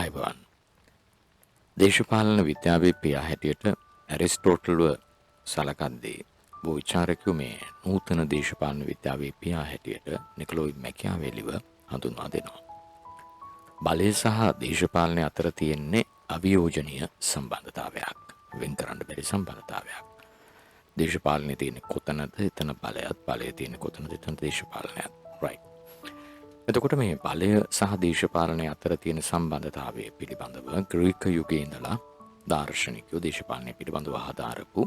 අයිබෝන් දේශපාලන විද්‍යාවේ පියා හැටියට ඇරිස්ටෝටල්ව සලකද්දී බොහෝ විචාරකයෝ මේ නූතන දේශපාලන විද්‍යාවේ පියා හැටියට නිකොලොයි මැකියාවෙලිව හඳුන්වා දෙනවා. බලය සහ දේශපාලනය අතර තියෙන්නේ අවියෝජනීය සම්බන්ධතාවයක්, වෙන් කරන්න බැරි සම්බන්ධතාවයක්. දේශපාලනයේ තියෙන කොතනද එතන බලයත්, බලයේ තියෙන කොතනද එතන දේශපාලනයත්. right. එතකොට මේ බලය සහ දේශපාලනය අතර තියෙන සම්බන්ධතාවය පිළිබඳව ග්‍රීක යුගයේ ඉඳලා දාර්ශනිකයෝ දේශපාලනය පිළිබඳව හදාරපු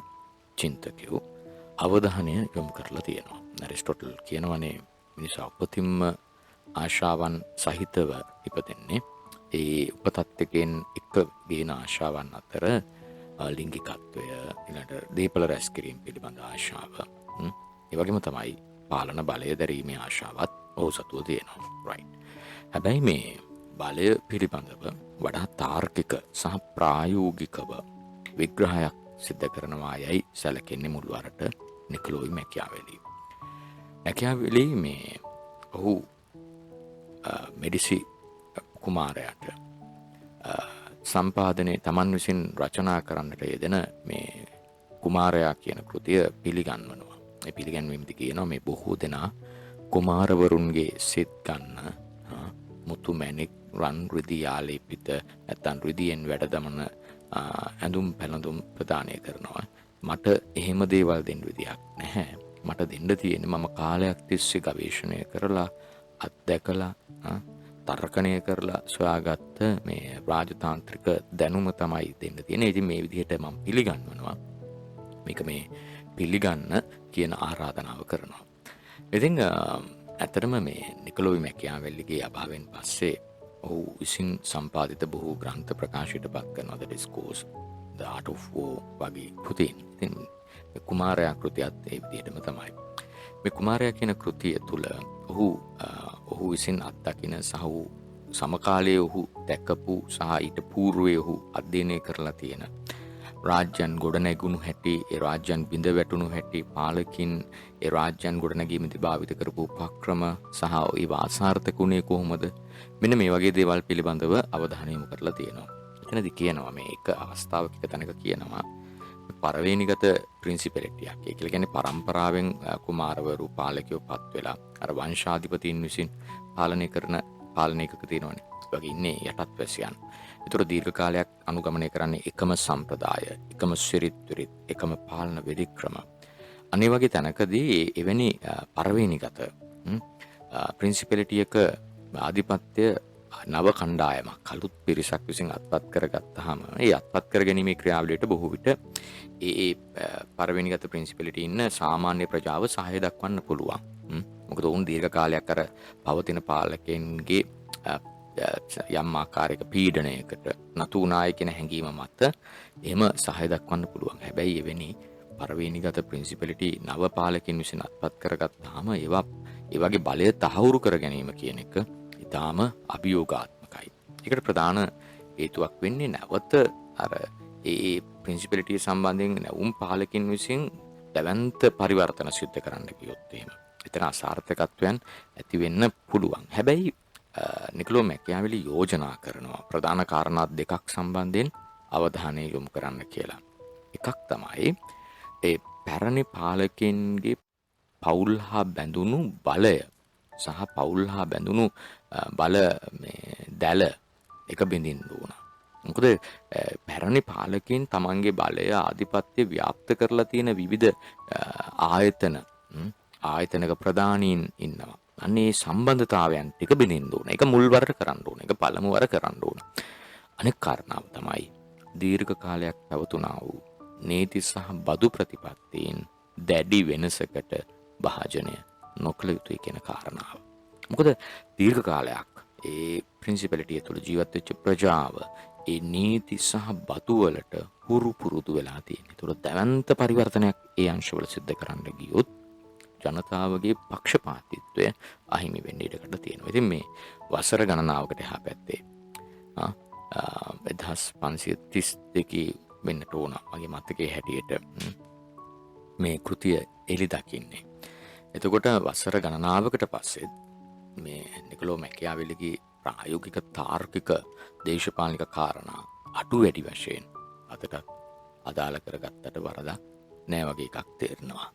චින්තකයෝ අවධානය යොමු කරලා තියෙනවා. ඇරිස්ටෝටල් කියනවනේ මිනිසා උපතින්ම ආශාවන් සහිතව ඉපදෙන්නේ. ඒ උපතත් එක්කෙන් එක ගේන ආශාවන් අතර ලිංගිකත්වය, ඊළඟට දීපල රැස් කිරීම පිළිබඳ ආශාව, ඒ වගේම තමයි පාලන බලය දැරීමේ ආශාවත් ඔහු සතුව තියෙනවා. right. හැබැයි මේ බලය පිළිබඳව වඩා තාර්කික සහ ප්‍රායෝගිකව විග්‍රහයක් සිද්ධ කරනවා යයි සැලකෙන්නේ මුල්වරට නිකොලොයි මැකියාවෙලි. මැකියාවෙලි මේ ඔහු මෙඩිසි කුමාරයාට සම්පාදනයේ තමන් විසින් රචනා කරන්නට යෙදෙන මේ කුමාරයා කියන කෘතිය පිළිගන්වනවා. මේ පිළිගැන්වීමේදී කියනවා මේ බොහෝ දෙනා කුමාරවරුන්ගේ සිත් ගන්න මුතු මැණික් රන් රිදී ආලේපිත නැත්නම් රිදීෙන් වැඩ දමන ඇඳුම් පැළඳුම් ප්‍රදානය කරනවා. මට එහෙම දේවල් දෙන්න විදියක් නැහැ. මට දෙන්න තියෙන්නේ මම කාලයක් තිස්සේ ගවේෂණය කරලා අත්දැකලා තර්කණය කරලා සොයාගත්ත මේ රාජතාන්ත්‍රික දැනුම තමයි දෙන්න තියෙන්නේ. ඉතින් මේ විදිහට මම පිළිගන්වනවා. මේක මේ පිළිගන්න කියන ආරාධනාව කරනවා. ඉතින් ඇත්තටම මේ නිකොලොයි මැකියාවෙල්ලිගේ අභාවයෙන් පස්සේ ඔහු විසින් සම්පාදිත බොහෝ ග්‍රන්ථ ප්‍රකාශයට පත් කරනවා. The Discourse, The Art of War වගේ කෘතීන්. ඉතින් මේ කුමාරයා කෘතියත් ඒ විදිහටම තමයි. මේ කුමාරයා කියන කෘතිය තුළ ඔහු විසින් අත්දකින සහ සමකාලයේ ඔහු දැකපු සහ ඊට పూర్වයේ ඔහු අධ්‍යයනය කරලා තියෙන රාජ්‍යයන් ගොඩනැගුණු හැටි, ඒ රාජ්‍යයන් බිඳ වැටුණු හැටි, පාලකින් ඒ රාජ්‍යයන් ගොඩනැගීමේදී භාවිත කරපු උපක්‍රම සහ ඒවා අසාර්ථක වුණේ කොහොමද, මෙන්න මේ වගේ දේවල් පිළිබඳව අවධානය යොමු කරලා තියෙනවා. එතනදී කියනවා මේ එක අවස්ථාවක එක තැනක කියනවා පරවේනිගත ප්‍රින්සිපලිටියක්. ඒ කියන්නේ පරම්පරාවෙන් කුමාරවරු පාලකයෝ පත් වෙලා අර වංශාධිපතීන් විසින් පාලනය කරන පාලනයක තියෙනවනේ. වගේ ඉන්නේ යටත් වැසියන්. ඒතර දීර්ඝ කාලයක් අනුගමනය කරන්නේ එකම සම්ප්‍රදාය, එකම සිරිත් විරිත්, එකම පාලන විධික්‍රම. අනේ වගේ තැනකදී එවැනි පරවේනිගත ප්‍රින්සිපලිටියක ආධිපත්‍ය නව කණ්ඩායමක් කලුත් පිරිසක් විසින් අත්පත් කරගත්තාම ඒ අත්පත් කර ගැනීමේ ක්‍රියාවලියට බොහෝ විට ඒ පරවේනිගත ප්‍රින්සිපලිටි ඉන්න සාමාන්‍ය ප්‍රජාව සහාය දක්වන්න පුළුවන්. මොකද උන් දීර්ඝ කාලයක් අර පවතින පාලකයන්ගේ යම් ආකාරයක පීඩනයකට නතු උනාය කියන හැඟීම මත එහෙම සහාය දක්වන්න පුළුවන්. හැබැයි එවැනි පරවේනිගත ප්‍රින්සිපලිටි නව පාලකින් විසින් අත්පත් කරගත්තාම ඒ වගේ බලය තහවුරු කර ගැනීම කියන එක ඉතාම අභියෝගාත්මකයි. ඒකට ප්‍රධාන හේතුවක් වෙන්නේ නැවත අර ඒ ප්‍රින්සිපලිටිය සම්බන්ධයෙන් නැවුම් පාලකින් විසින් දැවැන්ත පරිවර්තන සිද්ධ කරන්න ගියොත් එහෙම එතන අසාර්ථකත්වයන් ඇති වෙන්න පුළුවන්. හැබැයි නිකොලොයි මැකියාවෙලි යෝජනා කරනවා ප්‍රධාන කාරණා දෙකක් සම්බන්ධයෙන් අවධානය යොමු කරන්න කියලා. එකක් තමයි ඒ පැරණි පාලකින්ගේ පවුල් හා බැඳුණු බලය සහ පවුල් හා බැඳුණු බල දැල එක බිඳින්න ඕන. මොකද පැරණි පාලකින් තමන්ගේ බලය ආධිපත්‍ය ව්‍යාප්ත කරලා තියෙන විවිධ ආයතනක ප්‍රධානීන් ඉන්නවා. අන්නේ සම්බන්ධතාවයන් ටික බිඳින්න ඕන. ඒක මුල්වර කරන්න ඕන. ඒක පළමුවර කරන්න ඕන. අනෙක් කාරණාව තමයි දීර්ඝ කාලයක් පැවතුණා වූ නීති සහ බදු ප්‍රතිපත්තීන් දැඩි වෙනසකට භාජනය නොකළ යුතුයි කියන කාරණාව. මොකද දීර්ඝ කාලයක් ඒ ප්‍රින්සිපලිටිය තුළ ජීවත් වෙච්ච ප්‍රජාව ඒ නීති සහ බදු වලට හුරු පුරුදු වෙලා තියෙන. ඒතර දැවැන්ත පරිවර්තනයක් ඒ අංශවල සිද්ධ කරන්න ගියොත් ජනතාවගේ පක්ෂපාතීත්වය අහිමි වෙන්න ඉඩකඩ තියෙනවා. ඉතින් මේ වසර ගණනාවකට එහා පැත්තේ 1532 වෙන්නට ඕන මගේ මතකයේ හැටියට මේ කෘතිය එළි දකින්නේ. එතකොට වසර ගණනාවකට පස්සේ මේ නිකොලොයි මැකියාවෙලිගේ ප්‍රායෝගික තාර්කික දේශපාලනික කාරණා අඩු වැඩි වශයෙන් අදටත් අදාළ කරගත්තට වරදක් නෑ වගේ එකක් තේරෙනවා.